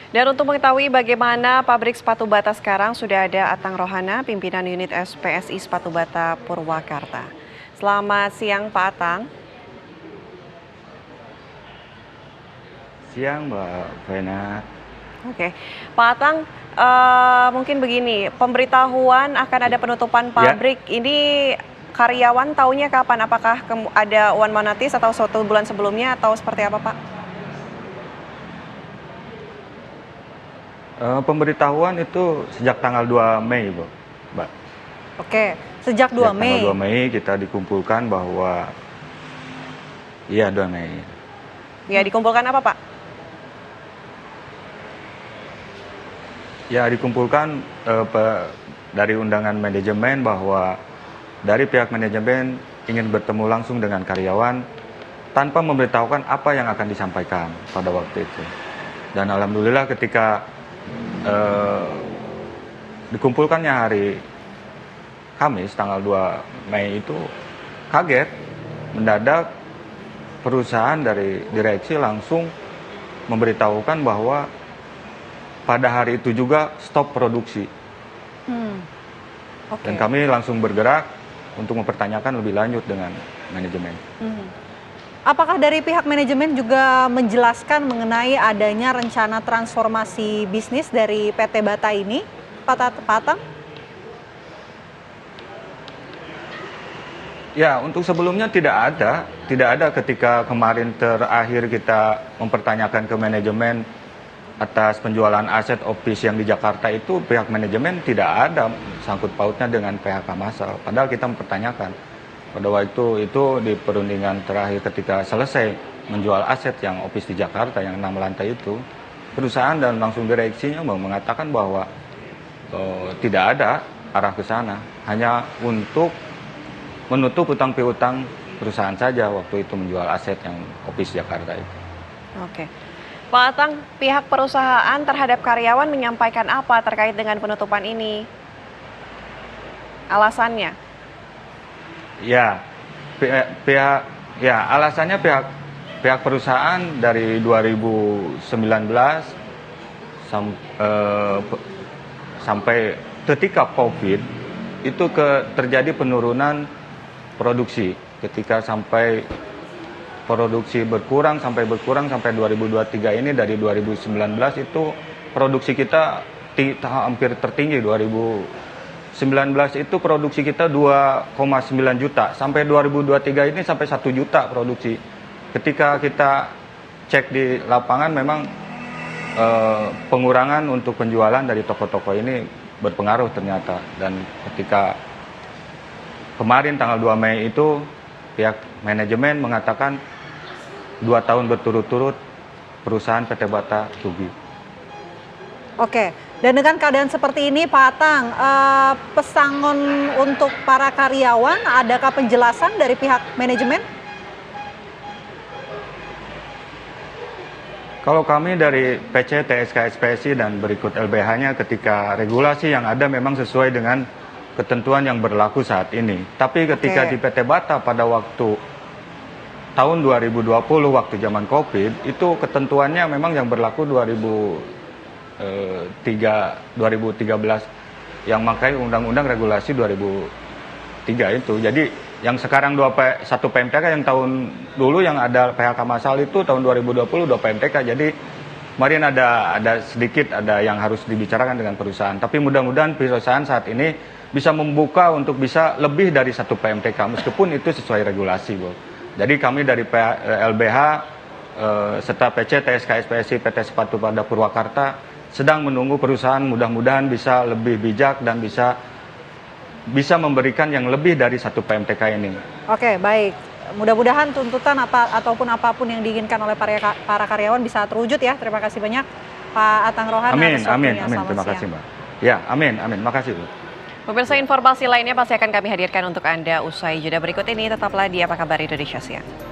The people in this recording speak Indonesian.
Dan untuk mengetahui bagaimana pabrik sepatu bata sekarang, sudah ada Atang Rohana, pimpinan unit SPSI Sepatu Bata Purwakarta. Selamat siang Pak Atang. Siang Mbak Vena. Oke, Pak Atang, mungkin begini, pemberitahuan akan ada penutupan pabrik ini karyawan taunya kapan? Apakah ada one man notice atau 1 bulan sebelumnya atau seperti apa Pak? Pemberitahuan itu sejak tanggal 2 Mei, Mbak. Oke, sejak 2 Mei. Tanggal 2 Mei kita dikumpulkan bahwa, iya 2 Mei. Ya, dikumpulkan apa Pak? Ya, dikumpulkan dari undangan manajemen bahwa dari pihak manajemen ingin bertemu langsung dengan karyawan tanpa memberitahukan apa yang akan disampaikan pada waktu itu. Dan alhamdulillah ketika dikumpulkannya hari Kamis tanggal 2 Mei itu kaget, mendadak perusahaan dari direksi langsung memberitahukan bahwa pada hari itu juga stop produksi. Dan kami langsung bergerak untuk mempertanyakan lebih lanjut dengan manajemen. Apakah dari pihak manajemen juga menjelaskan mengenai adanya rencana transformasi bisnis dari PT Bata ini, Pak Atang? Ya, untuk sebelumnya tidak ada ketika kemarin terakhir kita mempertanyakan ke manajemen atas penjualan aset office yang di Jakarta itu, pihak manajemen tidak ada sangkut pautnya dengan PHK massal. Padahal kita mempertanyakan pada waktu itu di perundingan terakhir ketika selesai menjual aset yang office di Jakarta yang 6 lantai itu, perusahaan dan langsung direksinya mengatakan bahwa tidak ada arah ke sana, hanya untuk menutup utang piutang perusahaan saja waktu itu menjual aset yang office Jakarta itu. Oke. Pak Atang, pihak perusahaan terhadap karyawan menyampaikan apa terkait dengan penutupan ini? Alasannya? Alasannya pihak perusahaan dari 2019 sampai ketika COVID itu terjadi penurunan produksi, ketika sampai produksi berkurang sampai 2023 ini. Dari 2019 itu produksi kita hampir tertinggi. 2019 itu produksi kita 2,9 juta, sampai 2023 ini sampai 1 juta produksi. Ketika kita cek di lapangan memang pengurangan untuk penjualan dari toko-toko ini berpengaruh ternyata. Dan ketika kemarin tanggal 2 Mei itu pihak manajemen mengatakan 2 tahun berturut-turut perusahaan PT Bata rugi. Oke, dan dengan keadaan seperti ini Pak Atang, pesangon untuk para karyawan, adakah penjelasan dari pihak manajemen? Kalau kami dari PC, TSK, SPSI dan berikut LBH-nya, ketika regulasi yang ada memang sesuai dengan ketentuan yang berlaku saat ini. Tapi ketika di PT Bata pada waktu tahun 2020 waktu zaman COVID itu ketentuannya memang yang berlaku 2013 yang memakai undang-undang regulasi 2003 itu. Jadi yang sekarang 1 PMTK, yang tahun dulu yang ada PHK massal itu tahun 2020 2 PMTK. Jadi kemarin ada sedikit yang harus dibicarakan dengan perusahaan. Tapi mudah-mudahan perusahaan saat ini bisa membuka untuk bisa lebih dari 1 PMTK meskipun itu sesuai regulasi, Bu. Jadi kami dari LBH serta PC, TSK, SPSI, PT Sepatu Bata Purwakarta sedang menunggu perusahaan mudah-mudahan bisa lebih bijak dan bisa memberikan yang lebih dari 1 PMTK ini. Oke, baik. Mudah-mudahan tuntutan ataupun apapun yang diinginkan oleh para karyawan bisa terwujud ya. Terima kasih banyak Pak Atang Rohana. Amin. Terima kasih, Mbak. Ya, amin. Makasih, Bu. Pemirsa, informasi lainnya pasti akan kami hadirkan untuk Anda usai jeda berikut ini. Tetaplah di Apa Kabar Indonesia Siang.